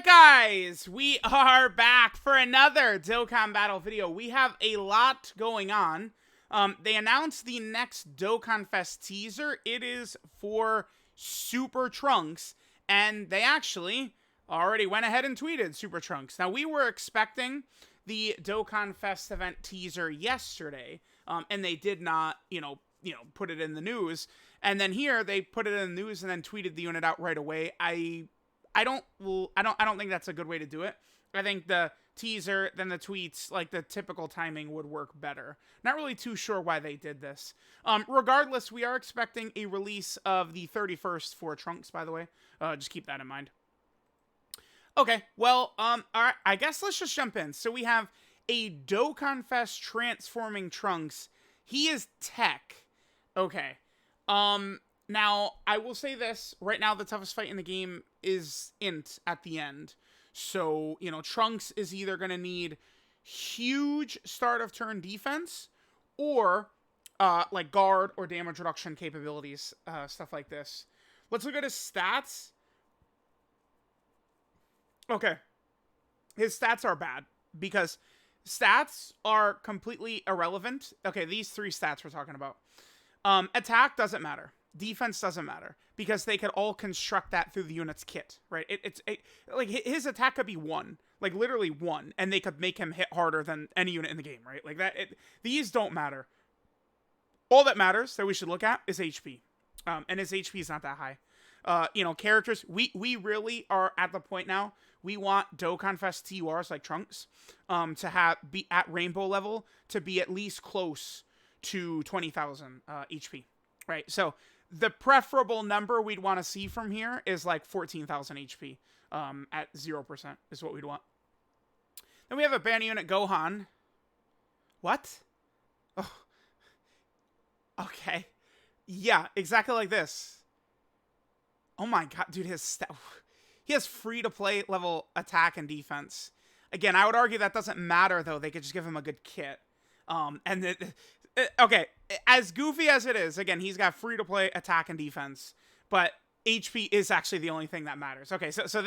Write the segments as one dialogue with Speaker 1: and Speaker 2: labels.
Speaker 1: Alright guys, we are back for another Dokkan Battle video. We have a lot going on. They announced the next Dokkan Fest teaser. It is for Super Trunks, and they actually already went ahead and tweeted Super Trunks. Now, we were expecting the Dokkan Fest event teaser yesterday, and they did not, put it in the news. And then here, they put it in the news and then tweeted the unit out right away. I don't think that's a good way to do it. I think the teaser, then the tweets, like the typical timing would work better. Not really too sure why they did this. Regardless, we are expecting a release of the 31st for Trunks, by the way. Just keep that in mind. Okay, well, all right, I guess let's just jump in. So we have a Dokkan Fest transforming Trunks. He is tech. Okay. Now, I will say this. Right now, the toughest fight in the game is Int at the end. So, Trunks is either going to need huge start of turn defense or, like, guard or damage reduction capabilities, stuff like this. Let's look at his stats. Okay. His stats are bad because stats are completely irrelevant. Okay, these three stats we're talking about. Attack doesn't matter. Defense doesn't matter because they could all construct that through the unit's kit, right? Like his attack could be 1, like literally 1, and they could make him hit harder than any unit in the game, right? Like that. These don't matter. All that matters that we should look at is HP, and his HP is not that high. Characters. We really are at the point now. We want Dokkan Fest TURs like Trunks, to be at Rainbow level to be at least close to 20,000 HP, right? So the preferable number we'd want to see from here is like 14,000 HP at 0% is what we'd want. Then we have a banner unit Gohan. What? Oh. Okay. Yeah, exactly like this. Oh my god, dude, he has free-to-play level attack and defense. Again, I would argue that doesn't matter, though. They could just give him a good kit. Okay, as goofy as it is, again, he's got free-to-play attack and defense, but HP is actually the only thing that matters. Okay, so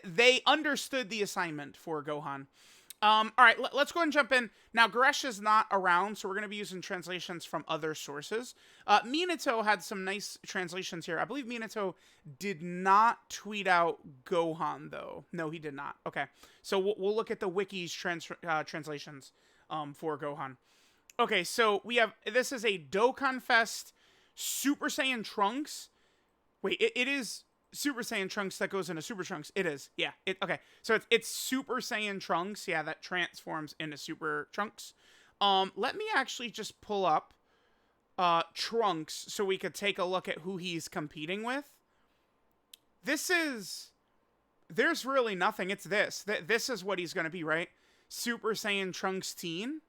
Speaker 1: they understood the assignment for Gohan. All right, let's go ahead and jump in. Now, Goresh is not around, so we're going to be using translations from other sources. Minato had some nice translations here. I believe Minato did not tweet out Gohan, though. No, he did not. Okay, so we'll look at the Wiki's translations for Gohan. Okay, so this is a Dokkan Fest Super Saiyan Trunks. Wait, it is Super Saiyan Trunks that goes into Super Trunks. It is, yeah. Okay, so it's Super Saiyan Trunks, yeah, that transforms into Super Trunks. Let me actually just pull up Trunks so we could take a look at who he's competing with. There's really nothing. It's this. This is what he's going to be, right? Super Saiyan Trunks Teen.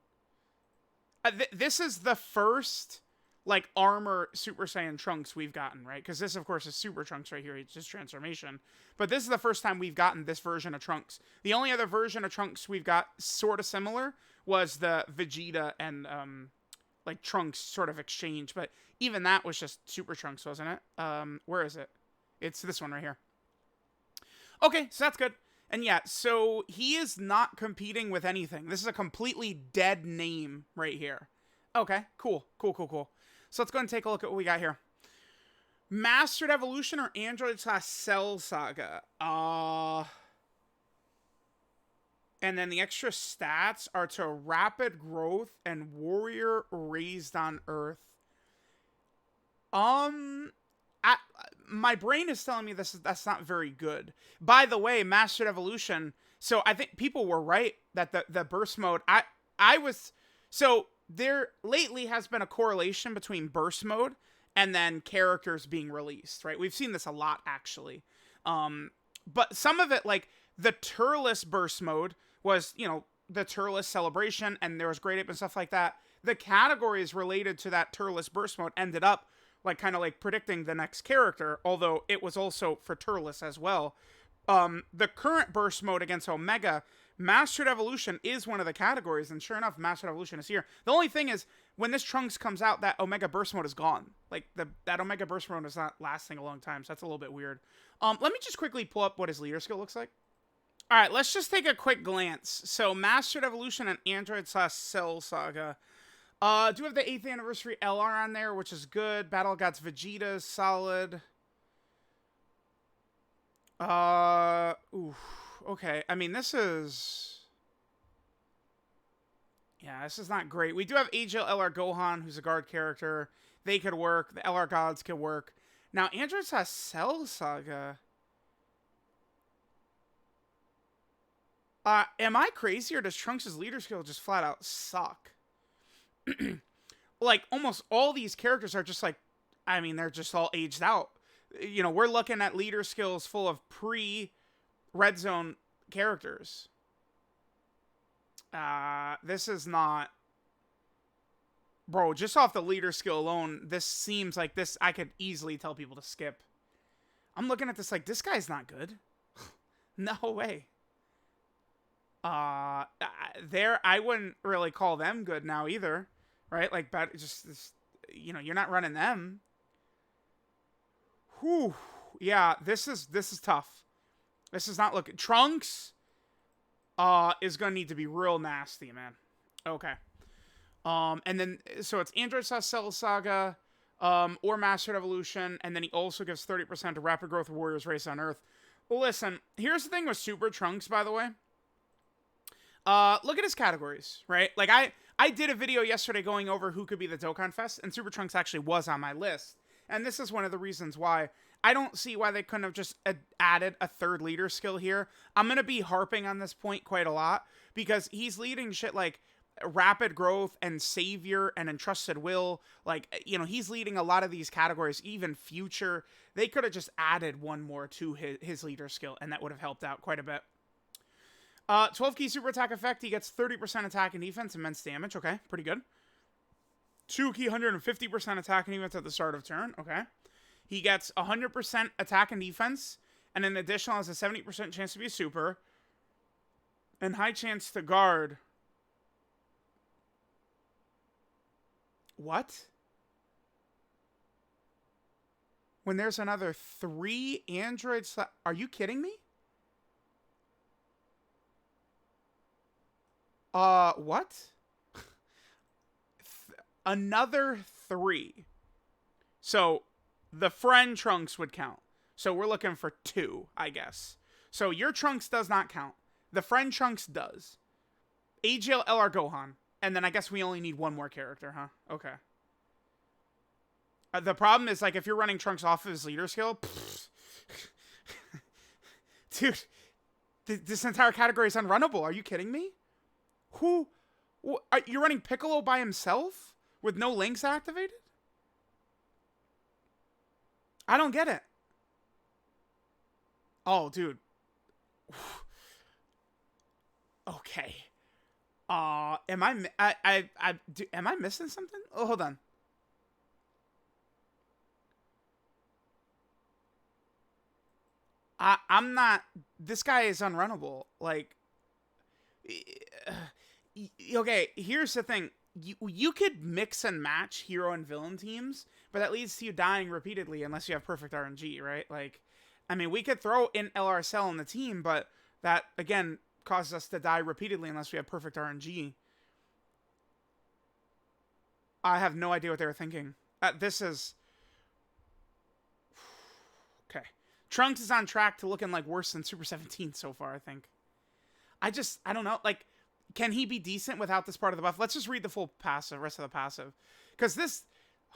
Speaker 1: This is the first, like, armor Super Saiyan Trunks we've gotten, right? Because this, of course, is Super Trunks right here. It's just transformation. But this is the first time we've gotten this version of Trunks. The only other version of Trunks we've got sort of similar was the Vegeta and, like, Trunks sort of exchange. But even that was just Super Trunks, wasn't it? Where is it? It's this one right here. Okay, so that's good. And yeah, so he is not competing with anything. This is a completely dead name right here. Okay, cool. So let's go and take a look at what we got here. Mastered Evolution or Android/Cell Saga? And then the extra stats are to Rapid Growth and Warrior Raised on Earth. My brain is telling me that's not very good. By the way, Mastered Evolution. So I think people were right that the burst mode. So there lately has been a correlation between burst mode and then characters being released. Right, we've seen this a lot actually. But some of it, like the Turles burst mode, was the Turles celebration, and there was Great Ape and stuff like that. The categories related to that Turles burst mode ended up like kind of like predicting the next character, although it was also for Turles as well. The current burst mode against Omega, Mastered Evolution is one of the categories, and sure enough, Mastered Evolution is here. The only thing is, when this Trunks comes out, that Omega burst mode is gone. Like, that Omega burst mode is not lasting a long time, so that's a little bit weird. Let me just quickly pull up what his leader skill looks like. All right, let's just take a quick glance. So, Mastered Evolution and Android slash Cell Saga. Do have the 8th anniversary LR on there, which is good. Battle Gods Vegeta is solid. Oof. Okay. I mean, this is... Yeah, this is not great. We do have AGL LR Gohan, who's a guard character. They could work. The LR Gods could work. Now, Android slash Cell Saga... am I crazy, or does Trunks' leader skill just flat out suck? Like, almost all these characters are just like, I mean, they're just all aged out. You know, we're looking at leader skills full of pre-Red Zone characters. This is not... Bro, just off the leader skill alone, this seems like this, I could easily tell people to skip. I'm looking at this like, this guy's not good. No way. I wouldn't really call them good now either, right? Like, just this, you know, you're not running them. Whew. Yeah, this is tough. This is not looking. Trunks, is gonna need to be real nasty, man. Okay. And then so it's Android slash Cell Saga, or Mastered Evolution, and then he also gives 30% to Rapid Growth Warriors Race on Earth. Listen, here's the thing with Super Trunks, by the way. Look at his categories, right? Like, I did a video yesterday going over who could be the Dokkan Fest, and Super Trunks actually was on my list. And this is one of the reasons why. I don't see why they couldn't have just added a third leader skill here. I'm going to be harping on this point quite a lot, because he's leading shit like Rapid Growth and Savior and Entrusted Will. Like, you know, he's leading a lot of these categories, even Future. They could have just added one more to his leader skill, and that would have helped out quite a bit. 12 key super attack effect. He gets 30% attack and defense, immense damage. Okay, pretty good. 2 key 150% attack and defense at the start of turn. Okay. He gets 100% attack and defense, and an additional has a 70% chance to be a super, and high chance to guard. What? When there's another 3 androids... Are you kidding me? What? Another 3. So, the friend Trunks would count. So, we're looking for 2, I guess. So, your Trunks does not count. The friend Trunks does. AGL LR Gohan. And then I guess we only need one more character, huh? Okay. The problem is, like, if you're running Trunks off of his leader skill... Dude, this entire category is unrunnable. Are you kidding me? You're running Piccolo by himself with no links activated? I don't get it. Oh, dude. Okay. Am I missing something? Oh, hold on. I'm not. This guy is unrunnable. Like. Okay, here's the thing. You could mix and match hero and villain teams, but that leads to you dying repeatedly unless you have perfect RNG, right? Like, I mean, we could throw in LRSL in the team, but that, again, causes us to die repeatedly unless we have perfect RNG. I have no idea what they were thinking. This is... Okay. Trunks is on track to looking like worse than Super 17 so far, I think. I don't know. Like, can he be decent without this part of the buff? Let's just read the full passive, rest of the passive. Because this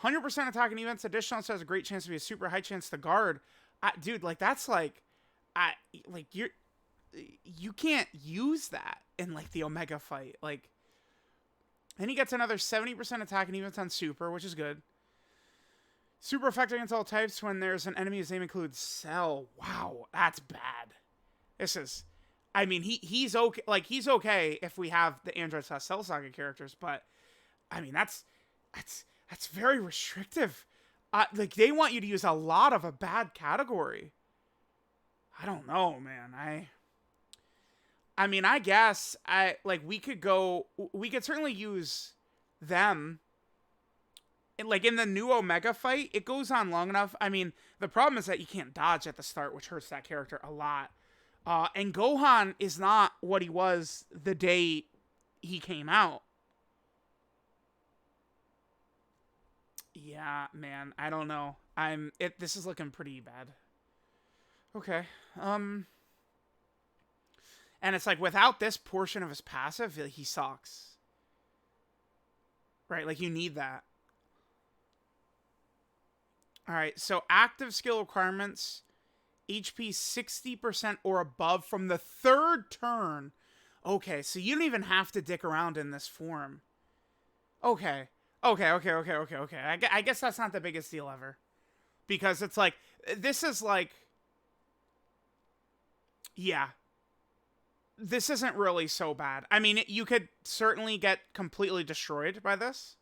Speaker 1: 100% attack and events additional has a great chance to be a super high chance to guard. Dude, like, that's like... you can't use that in, like, the Omega fight. Like, and he gets another 70% attack and events on super, which is good. Super effective against all types when there's an enemy whose name includes Cell. Wow, that's bad. This is... I mean, he's okay. Like, he's okay if we have the Android / Cell Saga characters, but I mean, that's very restrictive. Like, they want you to use a lot of a bad category. I don't know, man. I mean, I guess we could certainly use them. Like, in the new Omega fight, it goes on long enough. I mean, the problem is that you can't dodge at the start, which hurts that character a lot. And Gohan is not what he was the day he came out. Yeah, man, I don't know. This is looking pretty bad. Okay. And it's like without this portion of his passive, he sucks. Right? Like you need that. All right, so active skill requirements, HP 60% or above from the third turn. Okay, so you don't even have to dick around in this form. Okay. I guess that's not the biggest deal ever. Because it's like, this is like, yeah. This isn't really so bad. I mean, you could certainly get completely destroyed by this.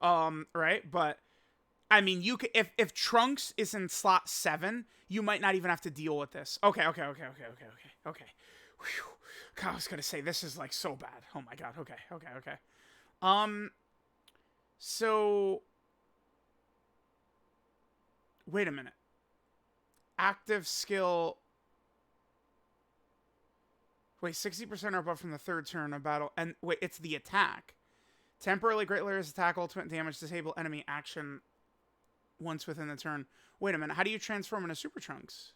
Speaker 1: Right? But I mean, you could, if Trunks is in slot 7, you might not even have to deal with this. Okay. Whew. God, I was gonna say this is like so bad. Oh my god. Okay. So wait a minute. Active skill. Wait, 60% or above from the third turn of battle, and wait, it's the attack. Temporarily Great Layer's attack, ultimate damage, disable enemy action once within the turn. Wait a minute, how do you transform into Super Trunks?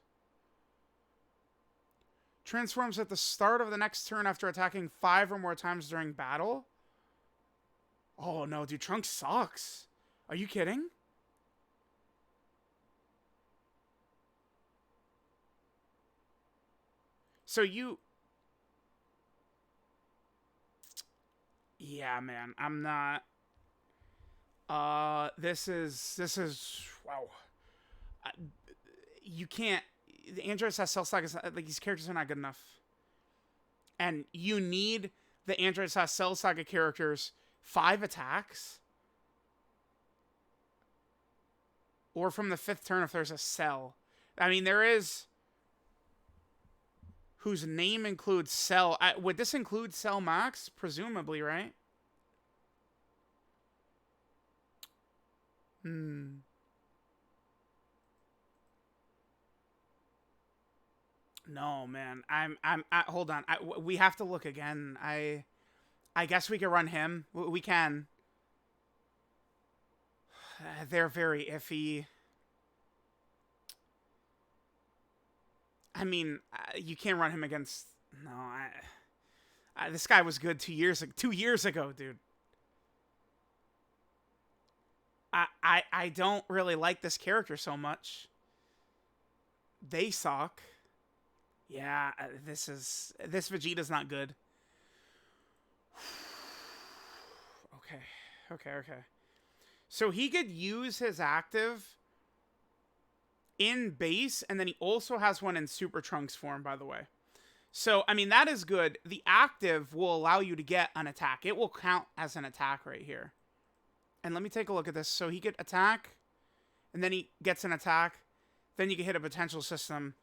Speaker 1: Transforms at the start of the next turn after attacking 5 or more times during battle? Oh no, dude, Trunks sucks. Are you kidding? So you... Yeah, man, I'm not... this is wow. You can't. The Android has Cell Saga. Like these characters are not good enough, and you need the Android has Cell Saga characters 5 attacks, or from the 5th turn if there's a Cell. I mean, there is whose name includes Cell. Would this include Cell Max? Presumably, right? No, man. Hold on. We have to look again. I guess we could run him. We can. They're very iffy. I mean, you can't run him against... No, this guy was good 2 years ago, dude. I don't really like this character so much. They suck. Yeah, this Vegeta's not good. Okay. So he could use his active in base, and then he also has one in Super Trunks form, by the way. So, I mean, that is good. The active will allow you to get an attack. It will count as an attack right here. And let me take a look at this. So he could attack, and then he gets an attack. Then you can hit a potential system.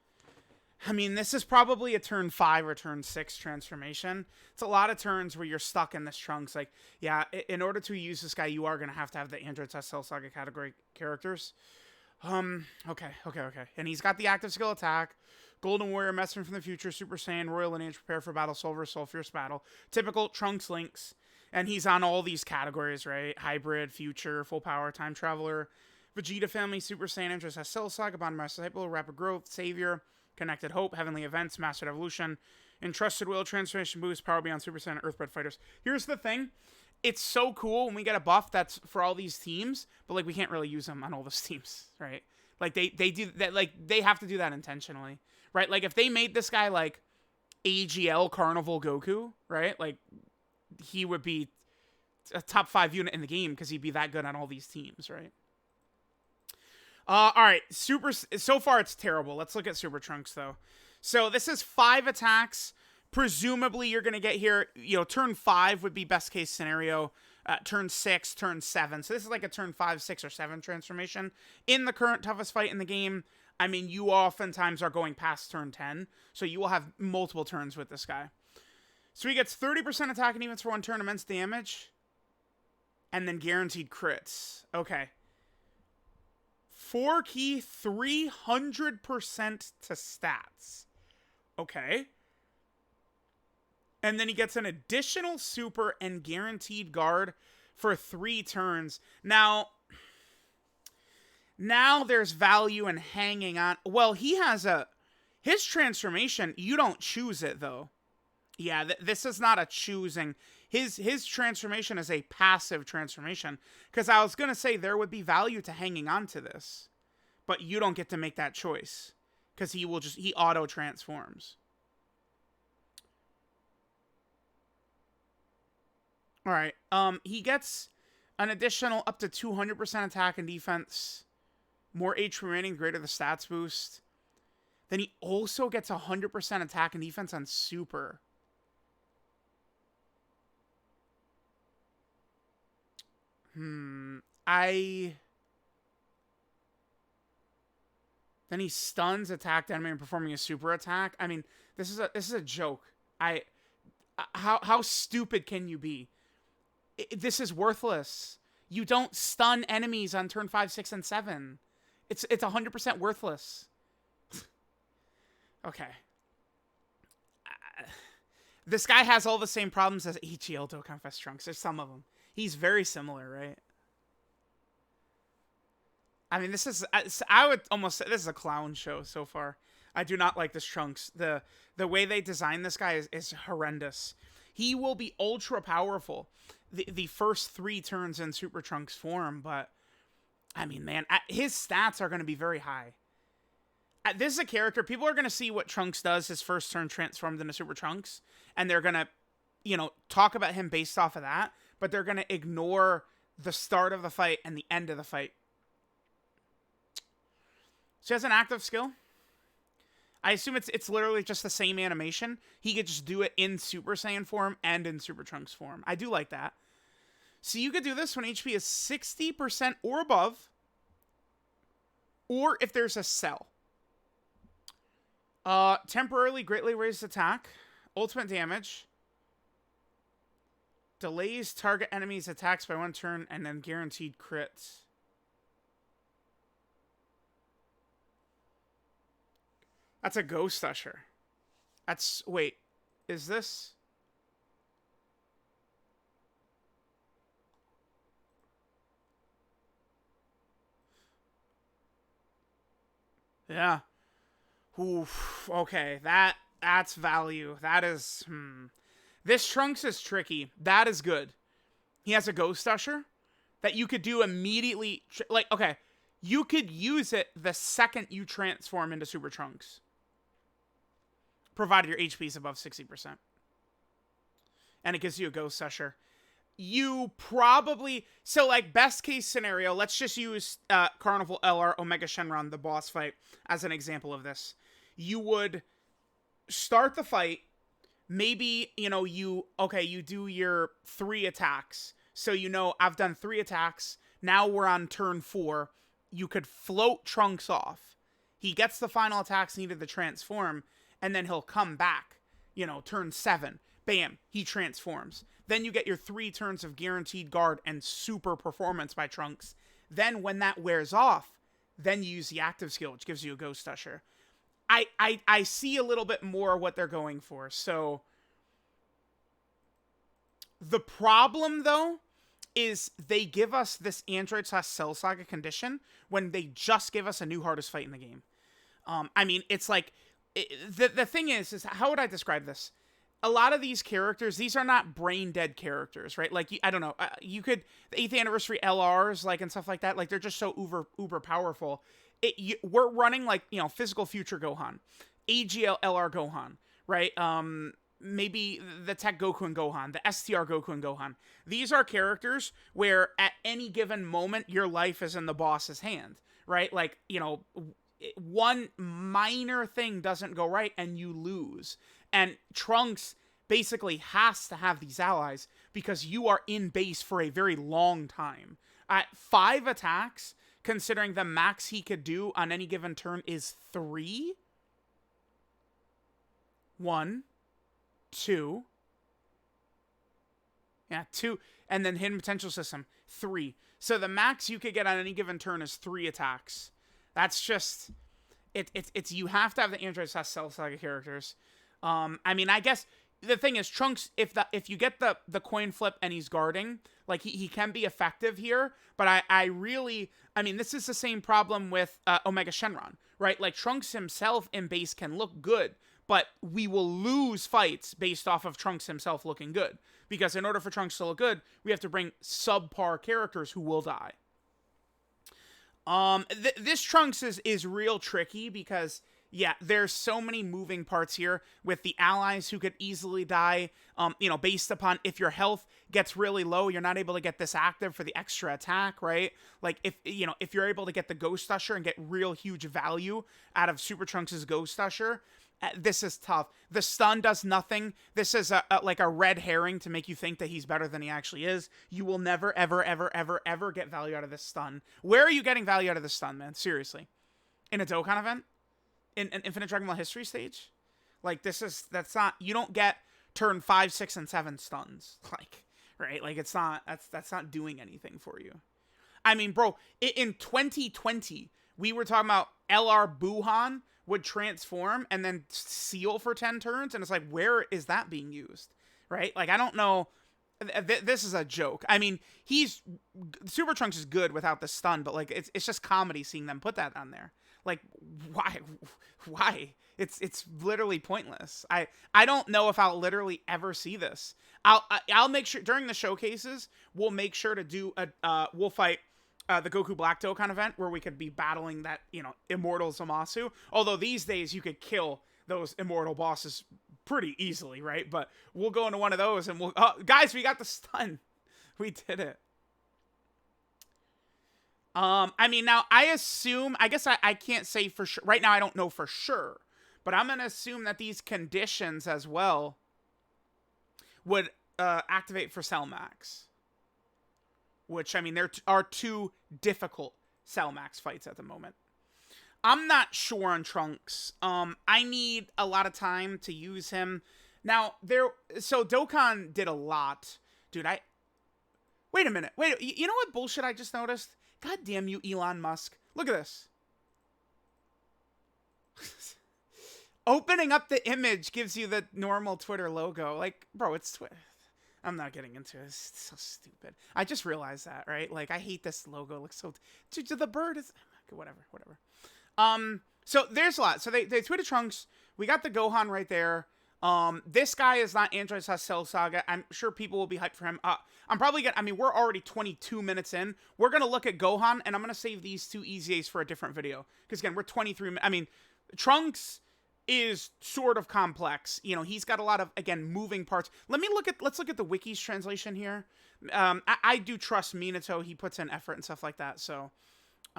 Speaker 1: I mean, this is probably a turn 5 or turn 6 transformation. It's a lot of turns where you're stuck in this Trunks. Like, yeah, in order to use this guy, you are going to have the Android Test Cell Saga category characters. Okay. And he's got the active skill attack. Golden Warrior, Messenger from the Future, Super Saiyan, Royal Lineage, Prepare for Battle, Solver, Soul Fierce Battle. Typical Trunks links. And he's on all these categories, right? Hybrid, Future, Full Power, Time Traveler, Vegeta Family, Super Saiyan, Android Test Cell Saga, Bond Master Disciple, Rapid Growth, Savior, Connected Hope, Heavenly Events, Mastered Evolution, Entrusted Will, Transformation Boost, Power Beyond Super Saiyan, Earthbred Fighters. Here's the thing. It's so cool when we get a buff that's for all these teams, but like we can't really use them on all those teams, right? Like they do that, like they have to do that intentionally, right? Like if they made this guy like AGL Carnival Goku, right? Like he would be a top 5 unit in the game because he'd be that good on all these teams, right? All right, so far it's terrible. Let's look at Super Trunks though. So this is 5 attacks. Presumably you're going to get here, turn 5 would be best case scenario. Turn 6, turn 7. So this is like a turn 5, 6, or 7 transformation. In the current toughest fight in the game, I mean, you oftentimes are going past turn 10. So you will have multiple turns with this guy. So he gets 30% attack and evens for 1 turn, immense damage. And then guaranteed crits. Okay. 4 key, 300% to stats. Okay. And then he gets an additional super and guaranteed guard for 3 turns. Now there's value in hanging on. Well, he has his transformation, you don't choose it though. Yeah, this is not a choosing. His transformation is a passive transformation. Because I was going to say there would be value to hanging on to this. But you don't get to make that choice. Because he auto transforms. Alright, he gets an additional up to 200% attack and defense. More HP remaining, greater the stats boost. Then he also gets 100% attack and defense on super. Then he stuns attacked enemy and performing a super attack. I mean, this is a joke. How stupid can you be? This is worthless. You don't stun enemies on turn 5, 6, and 7. It's 100% worthless. Okay. This guy has all the same problems as EGL Dokkan Fest Trunks. There's some of them. He's very similar, right? I mean, I would almost say this is a clown show so far. I do not like this Trunks. The way they design this guy is horrendous. He will be ultra powerful the first 3 turns in Super Trunks form, but I mean, man, his stats are going to be very high. This is a character, people are going to see what Trunks does his first turn transformed into Super Trunks, and they're going to, talk about him based off of that, but they're going to ignore the start of the fight and the end of the fight. So he has an active skill. I assume it's literally just the same animation. He could just do it in Super Saiyan form and in Super Trunks form. I do like that. So you could do this when HP is 60% or above, or if there's a cell. Temporarily greatly raised attack, ultimate damage, delays target enemies' attacks by 1 turn, and then guaranteed crits. That's a Ghost Usher. Wait, is this? Yeah. Oof, okay, that's value. That is, This Trunks is tricky. That is good. He has a Ghost Usher that you could do immediately. Okay, you could use it the second you transform into Super Trunks. Provided your HP is above 60%. And it gives you a Ghost Usher. You probably... So, best case scenario, let's just use Carnival LR Omega Shenron, the boss fight, as an example of this. You would start the fight. Maybe, you do your 3 attacks. So, I've done 3 attacks. Now we're on turn 4. You could float Trunks off. He gets the final attacks needed to transform. And then he'll come back, turn 7. Bam, he transforms. Then you get your 3 turns of guaranteed guard and super performance by Trunks. Then when that wears off, then you use the active skill, which gives you a Ghost Usher. I see a little bit more what they're going for. So the problem, though, is they give us this Android/Cell Saga condition when they just give us a new hardest fight in the game. I mean, it's like... The thing is how would I describe this? A lot of these characters, these are not brain dead characters, right? I don't know. You could, the 8th anniversary LRs, and stuff like that, they're just so uber powerful. We're running, physical future Gohan, AGL LR Gohan, right? Maybe the Tech Goku and Gohan, the STR Goku and Gohan. These are characters where at any given moment, your life is in the boss's hand, right? One minor thing doesn't go right and you lose. And Trunks basically has to have these allies because you are in base for a very long time. At 5 attacks, considering the max he could do on any given turn is 3. 1, 2. Yeah, 2. And then hidden potential system, 3. So the max you could get on any given turn is 3 attacks. That's just... It's you have to have the Android/Cell Saga characters. I mean, I guess the thing is, Trunks, if you get the coin flip and he's guarding, like, he can be effective here, but I mean, this is the same problem with Omega Shenron, right? Like, Trunks himself in base can look good, but we will lose fights based off of Trunks himself looking good. Because in order for Trunks to look good, we have to bring subpar characters who will die. This Trunks is real tricky because, yeah, there's so many moving parts here with the allies who could easily die, you know, based upon if your health gets really low, you're not able to get this active for the extra attack, right? Like, if you're able to get the Ghost Usher and get real huge value out of Super Trunks' Ghost Usher, this is tough. The stun does nothing. This is like a red herring to make you think that he's better than he actually is. You will never, ever, ever, ever, ever get value out of this stun. Where are you getting value out of this stun, man? Seriously. In a Dokkan event? In an Infinite Dragon Ball History stage? Like, that's not, you don't get turn 5, 6, and 7 stuns. Like, right? Like, it's not, that's not doing anything for you. I mean, bro, in 2020, we were talking about LR Buhan would transform and then seal for 10 turns, and it's like, where is that being used, right? Like, I don't know. This is a joke. I mean, Super Trunks is good without the stun, but like, it's just comedy seeing them put that on there. Like, why? It's literally pointless. I don't know if I'll literally ever see this. I'll make sure during the showcases we'll make sure to do we'll fight the Goku Black Dokkan event where we could be battling that, you know, Immortal Zamasu. Although these days you could kill those Immortal bosses pretty easily, right? But we'll go into one of those and we'll... guys, we got the stun. We did it. I mean, now, I guess I can't say for sure. Right now, I don't know for sure. But I'm going to assume that these conditions as well would activate for Cell Max. Which, I mean, there are two difficult Cell Max fights at the moment. I'm not sure on Trunks. I need a lot of time to use him. Now, so Dokkan did a lot. Dude, wait a minute. Wait, you know what bullshit I just noticed? God damn you, Elon Musk. Look at this. Opening up the image gives you the normal Twitter logo. Like, bro, it's Twitter. I'm not getting into it. It's so stupid. I just realized that, right? Like, I hate this logo. It looks so... The bird is... Whatever. So, there's a lot. So, they tweeted Trunks. We got the Gohan right there. This guy is not Android / Cell Saga. I'm sure people will be hyped for him. I'm probably gonna... I mean, we're already 22 minutes in. We're gonna look at Gohan, and I'm gonna save these two EZAs for a different video. Because, again, we're 23 minutes... I mean, Trunks is sort of complex. You know, he's got a lot of, again, moving parts. Let's look at the wiki's translation here. I do trust Minato. He puts in effort and stuff like that. So,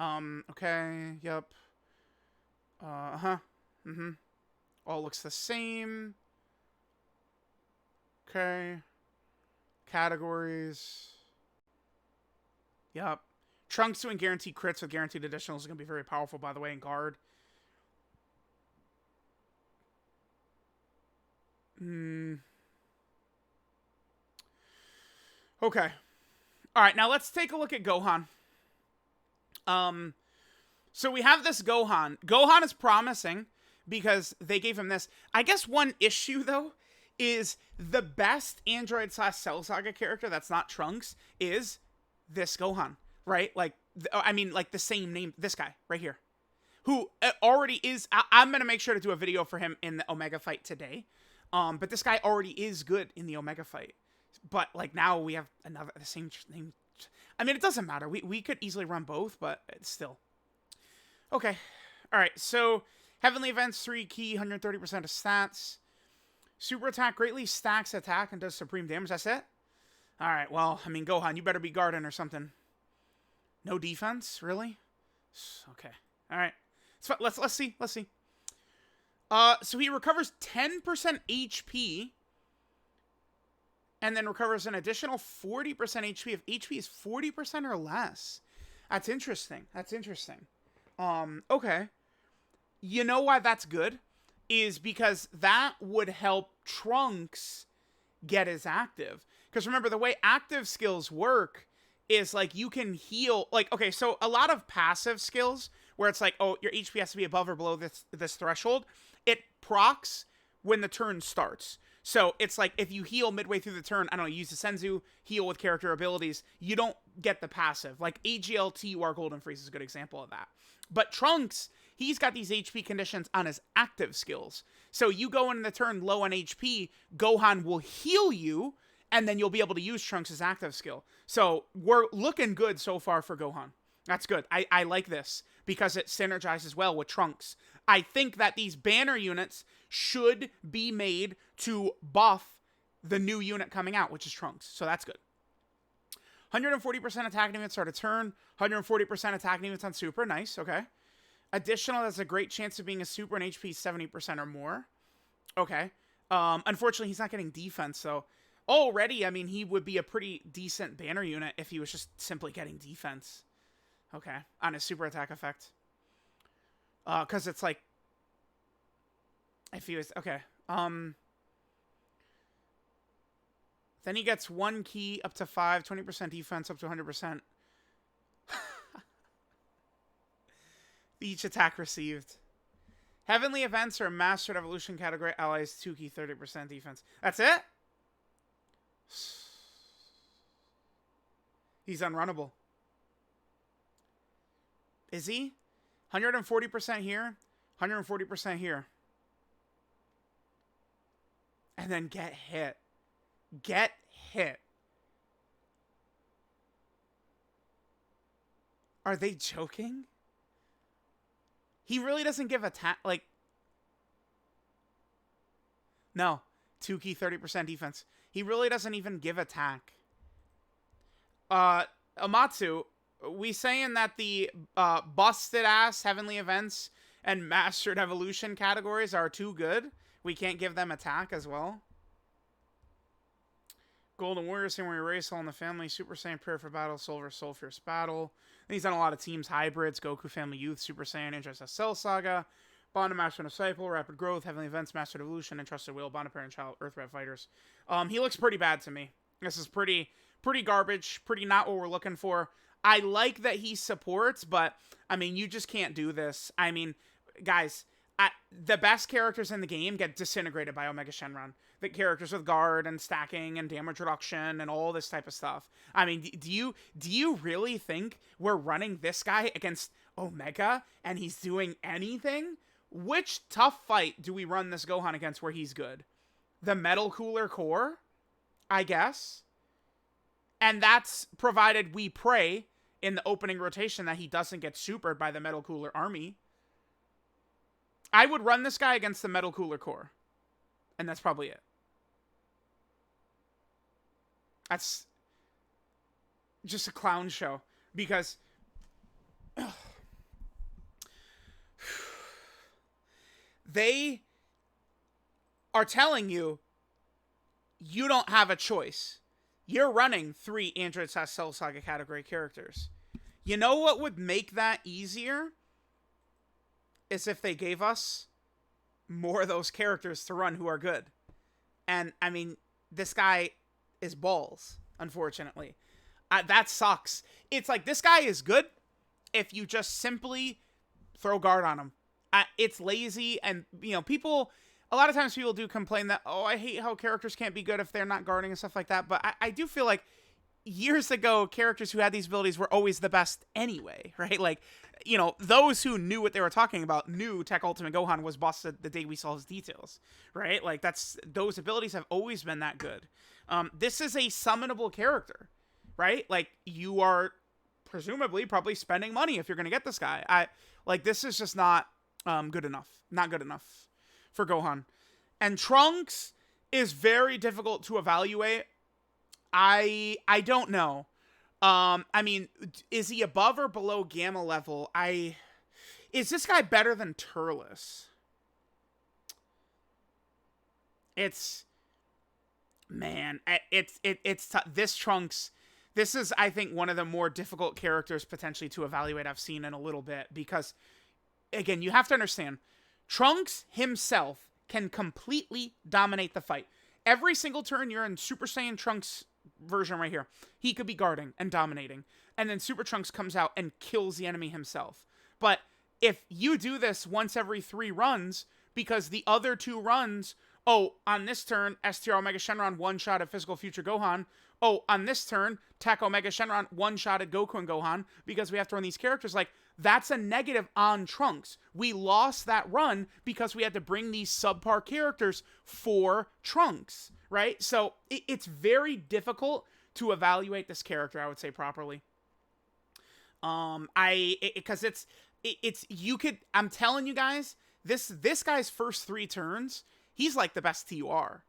Speaker 1: okay, yep. All looks the same. Okay. Categories. Yep. Trunks doing guaranteed crits with guaranteed additionals is going to be very powerful, by the way, in guard. Okay. Alright, now let's take a look at Gohan. So we have this Gohan. Gohan is promising because they gave him this. I guess one issue, though, is the best Android / Cell Saga character that's not Trunks is this Gohan, right? Like, I mean, like the same name, this guy right here, who already is... I'm going to make sure to do a video for him in the Omega fight today. But this guy already is good in the Omega fight. But, like, now we have the same name. I mean, it doesn't matter. We could easily run both, but it's still. Okay. Alright, so Heavenly Events 3 key, 130% of stats. Super attack greatly stacks attack and does supreme damage. That's it? Alright, well, I mean, Gohan, you better be guarding or something. No defense? Really? Okay. Alright. Let's see. So he recovers 10% HP and then recovers an additional 40% HP if HP is 40% or less. That's interesting. Okay. You know why that's good? Is because that would help Trunks get his active. Because remember, the way active skills work is like you can heal. Like, okay, so a lot of passive skills where it's like, oh, your HP has to be above or below this threshold. It procs when the turn starts. So it's like if you heal midway through the turn, I don't know, use the Senzu, heal with character abilities, you don't get the passive. Like AGL-TUR Golden Freeze is a good example of that. But Trunks, he's got these HP conditions on his active skills. So you go in the turn low on HP, Gohan will heal you, and then you'll be able to use Trunks' active skill. So we're looking good so far for Gohan. That's good. I like this because it synergizes well with Trunks. I think that these banner units should be made to buff the new unit coming out, which is Trunks. So that's good. 140% attack units start a turn. 140% attack units on Super. Nice. Okay. Additional, that's a great chance of being a Super and HP 70% or more. Okay. Unfortunately, he's not getting defense, so already, I mean, he would be a pretty decent banner unit if he was just simply getting defense. Okay. On his super attack effect. Because it's like, if he was, okay. Then he gets 1 key up to 5, 20% defense up to 100%. Each attack received. Heavenly events or mastered evolution category allies 2 key 30% defense. That's it? He's unrunnable. Is he? 140% here, 140% here. And then get hit. Get hit. Are they joking? He really doesn't give attack, like... No. 2 key, 30% defense. He really doesn't even give attack. Amatsu, we saying that the busted-ass Heavenly Events and Mastered Evolution categories are too good? We can't give them attack as well? Golden Warrior, Samurai Race, All in the Family, Super Saiyan, Prayer for Battle, Soul vs. Soul, Fierce Battle. And he's done a lot of teams, hybrids, Goku Family Youth, Super Saiyan, Interest Cell Saga, Bond of Master and Disciple, Rapid Growth, Heavenly Events, Mastered Evolution, Entrusted Will, Bond of Parent Child, Earth Red Fighters. He looks pretty bad to me. This is pretty garbage, pretty not what we're looking for. I like that he supports, but, I mean, you just can't do this. I mean, guys, the best characters in the game get disintegrated by Omega Shenron. The characters with guard and stacking and damage reduction and all this type of stuff. I mean, do you really think we're running this guy against Omega and he's doing anything? Which tough fight do we run this Gohan against where he's good? The Metal Cooler Core? I guess. And that's provided we pray in the opening rotation that he doesn't get supered by the Metal Cooler Army. I would run this guy against the Metal Cooler Core. And that's probably it. That's just a clown show. Because they are telling you you don't have a choice. You're running 3 Android Cell Saga category characters. You know what would make that easier? Is if they gave us more of those characters to run who are good. And, I mean, this guy is balls, unfortunately. That sucks. It's like, this guy is good if you just simply throw guard on him. It's lazy, and, you know, people... A lot of times people do complain that, oh, I hate how characters can't be good if they're not guarding and stuff like that. But I do feel like years ago, characters who had these abilities were always the best anyway, right? Like, you know, those who knew what they were talking about knew Tech Ultimate Gohan was busted the day we saw his details, right? Like, those abilities have always been that good. This is a summonable character, right? Like, you are presumably probably spending money if you're going to get this guy. This is just not good enough. Not good enough for Gohan. And Trunks is very difficult to evaluate. I don't know. I mean, is he above or below Gamma level? Is this guy better than Turles? It's this Trunks. This is, I think, one of the more difficult characters potentially to evaluate I've seen in a little bit, because, again, you have to understand, Trunks himself can completely dominate the fight. Every single turn you're in Super Saiyan Trunks version right here, he could be guarding and dominating. And then Super Trunks comes out and kills the enemy himself. But if you do this once every 3 runs, because the other 2 runs Oh, on this turn, STR Omega Shenron one-shotted Physical Future Gohan. Oh, on this turn, Tech Omega Shenron one-shotted Goku and Gohan, because we have to run these characters. Like, that's a negative on Trunks. We lost that run because we had to bring these subpar characters for Trunks, right? So it's very difficult to evaluate this character, I would say, properly. Because I'm telling you guys, this guy's first 3 turns, he's like the best TUR.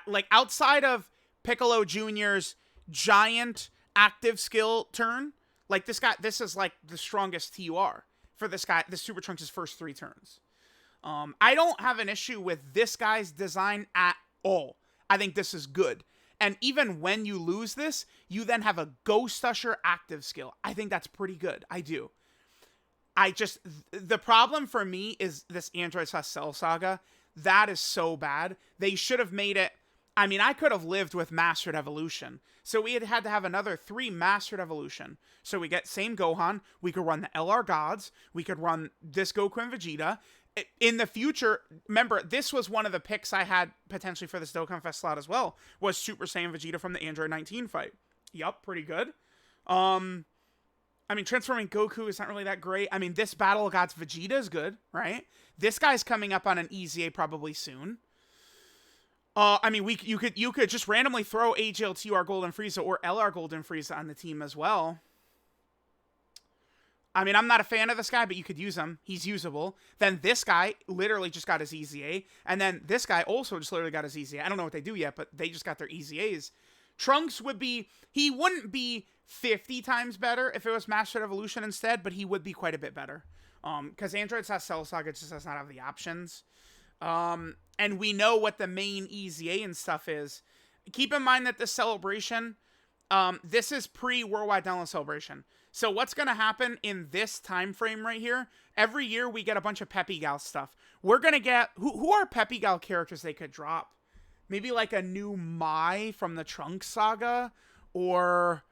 Speaker 1: Like, outside of Piccolo Jr.'s giant active skill turn, like, this is like the strongest TUR for this guy, this Super Trunks' first 3 turns. I don't have an issue with this guy's design at all. I think this is good. And even when you lose this, you then have a Ghost Usher active skill. I think that's pretty good. I do. The problem for me is this Android Cell Saga. That is so bad. They should have made it. I mean, I could have lived with Mastered Evolution. So we had to have another 3 Mastered Evolution. So we get same Gohan. We could run the LR Gods. We could run this Goku and Vegeta. In the future, remember, this was one of the picks I had potentially for this Dokkan Fest slot as well, was Super Saiyan Vegeta from the Android 19 fight. Yup, pretty good. I mean, transforming Goku is not really that great. I mean, this Battle of Gods Vegeta is good, right? This guy's coming up on an EZA probably soon. I mean, you could just randomly throw AGL-TUR Golden Frieza or LR Golden Frieza on the team as well. I mean, I'm not a fan of this guy, but you could use him. He's usable. Then this guy literally just got his EZA. And then this guy also just literally got his EZA. I don't know what they do yet, but they just got their EZAs. Trunks he wouldn't be 50 times better if it was Mastered Evolution instead, but he would be quite a bit better. Because Android Cell Saga just does not have the options. And we know what the main EZA and stuff is. Keep in mind that this celebration, this is pre-Worldwide Download Celebration. So what's going to happen in this time frame right here, every year we get a bunch of Peppy Gal stuff. We're going to get, who are Peppy Gal characters they could drop? Maybe like a new Mai from the Trunks saga, or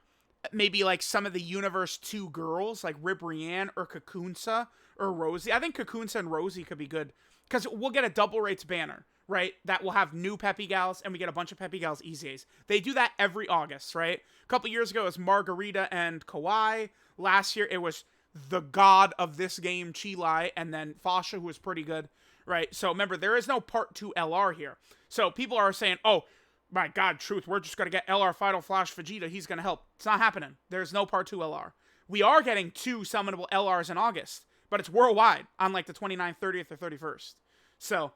Speaker 1: maybe like some of the Universe 2 girls, like Ribrianne or Kakunsa or Rosie. I think Kakunsa and Rosie could be good, because we'll get a double rates banner, right? That will have new Peppy Gals, and we get a bunch of Peppy Gals EZAs. They do that every August, right? A couple years ago, it was Margarita and Kawhi. Last year, it was the god of this game, Chilai, and then Fasha, who was pretty good, right? So remember, there is no Part 2 LR here. So people are saying, oh, my god, Truth, we're just going to get LR Final Flash Vegeta. He's going to help. It's not happening. There's no Part 2 LR. We are getting 2 summonable LRs in August, but it's worldwide on like the 29th, 30th, or 31st. So,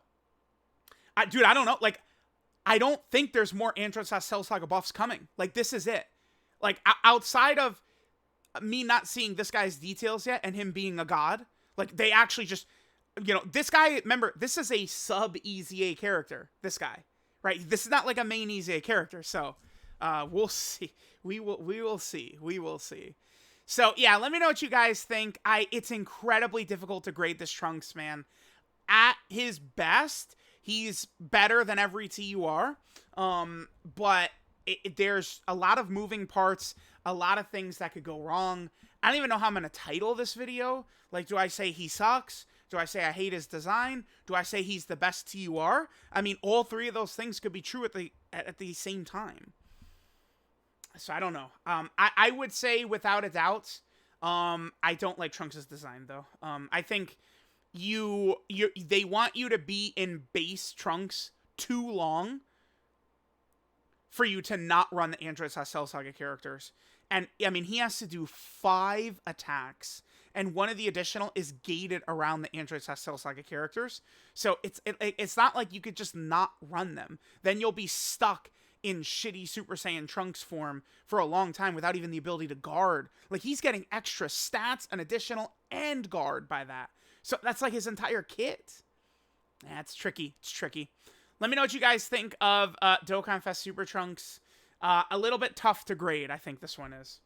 Speaker 1: dude, I don't know. Like, I don't think there's more Android Cell Saga buffs coming. Like, this is it. Like, outside of me not seeing this guy's details yet and him being a god, like, they actually just, you know, this guy, remember, this is a sub-EZA character, this guy, right? This is not like a main EZA character, so, we'll see. We will see. We will see. So, yeah, let me know what you guys think. It's incredibly difficult to grade this Trunks, man. At his best, he's better than every TUR, but there's a lot of moving parts, a lot of things that could go wrong. I don't even know how I'm going to title this video. Like, do I say he sucks? Do I say I hate his design? Do I say he's the best TUR? I mean, all 3 of those things could be true at the same time. So I don't know. I would say without a doubt, I don't like Trunks' design though. I think they want you to be in base Trunks too long for you to not run the Android Cell Saga characters. And I mean, he has to do 5 attacks, and one of the additional is gated around the Android Cell Saga characters. So it's not like you could just not run them. Then you'll be stuck in shitty Super Saiyan Trunks form for a long time without even the ability to guard. Like, he's getting extra stats, an additional, and guard by that. So that's like his entire kit. It's tricky. It's tricky. Let me know what you guys think of Dokkan Fest Super Trunks. A little bit tough to grade, I think this one is.